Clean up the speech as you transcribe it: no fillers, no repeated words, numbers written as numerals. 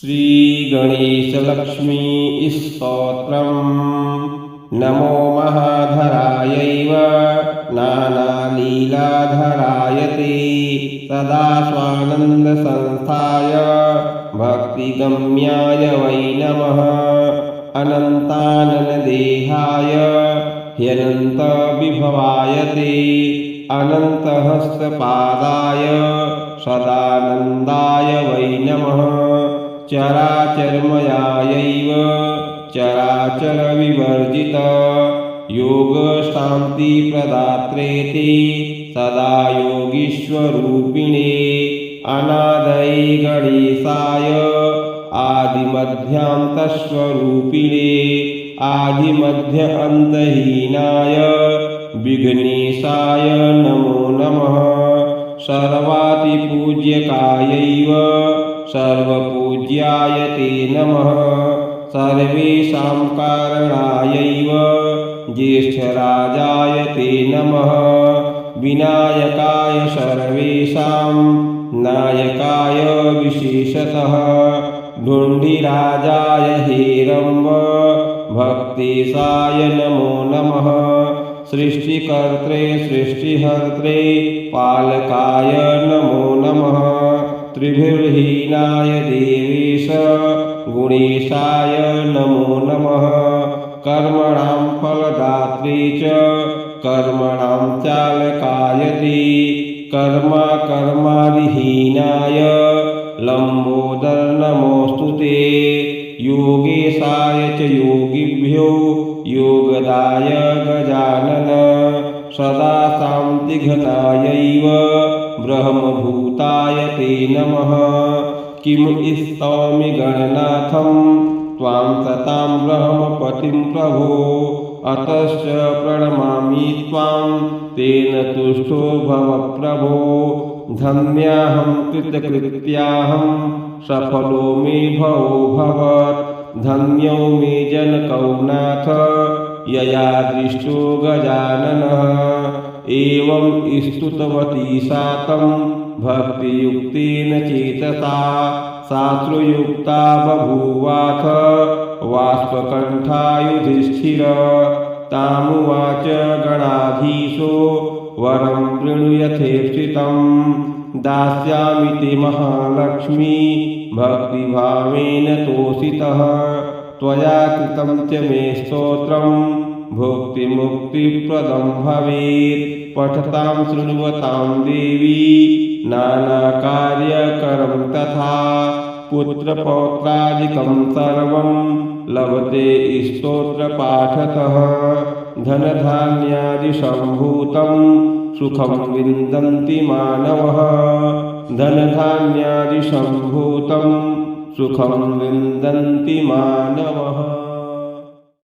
श्रीगणेशलक्ष्मी स्तोत्रम्। नमो महाधरायैव नानालीलाधराय ते सदा स्वानन्दसंस्थाय भक्तिगम्याय वै नमः। अनन्ताननदेहाय ह्यनन्तविभवाय ते अनन्तहस्तपादाय सदानन्दाय वै नमः। चराचरमयायैव चराचरविवर्जित योगशान्तिप्रदात्रे ते सदा योगीश्वरूपिणे अनादये गणेशाय आदिमध्यान्तस्वरूपिणे आदिमध्य अन्तहीनाय विघ्नेशाय नमो नमः। सर्वातिपूज्यकायैव सर्वपूज्याय ते नमः। सर्वेषां कारणायैव ज्येष्ठराजाय ते नमः। विनायकाय सर्वेषां नायकाय विशेषतः ढुण्ढिराजाय हेरम्ब भक्तेशाय नमो नमः। सृष्टिकर्त्रे सृष्टिहर्त्रे पालकाय नमो नमः। त्रिभिर्हीनाय देवेश गुणेशाय नमो नमः। कर्मणां फलदात्रे च कर्मणां चालकाय ते कर्माविहीनाय लम्बोदर नमोऽस्तु ते। योगेशाय च योगिभ्यो योगदाय गजानन सदा शान्तिघनायैव ब्रह्मभूताय ते नमः। किं स्तौमि गणनाथं त्वां सतां ब्रह्मपतिं प्रभो अतश्च प्रणमामि त्वां तेन तुष्टो भव प्रभो। धन्याहं कृतकृत्याहं सफलो मे भवो भवत् धन्यो मे जनकौ नाथ यया दृष्टो गजाननः। एवं स्तुतवती सा तं भक्तियुक्तेन चेतसा शास्त्रयुक्ता बभूवाथ वाष्पकण्ठा युधिष्ठिर। तामुवाच गणाधीशो वरं वृणुयथेप्सितं दास्यामि ते महालक्ष्मी भक्तिभावेन तोषितः। त्वया कृतं च मे स्तोत्रं भुक्तिमुक्तिप्रदं भवेत्। पठतां शृण्वतां देवी नानाकार्यकरं तथा पुत्रपौत्रादिकं सर्वं लभते स्तोत्रपाठतः। धनधान्यादिसम्भूतं सुखं विन्दन्ति मानवः। धनधान्यादिसम्भूतं सुखं विन्दन्ति मानवः।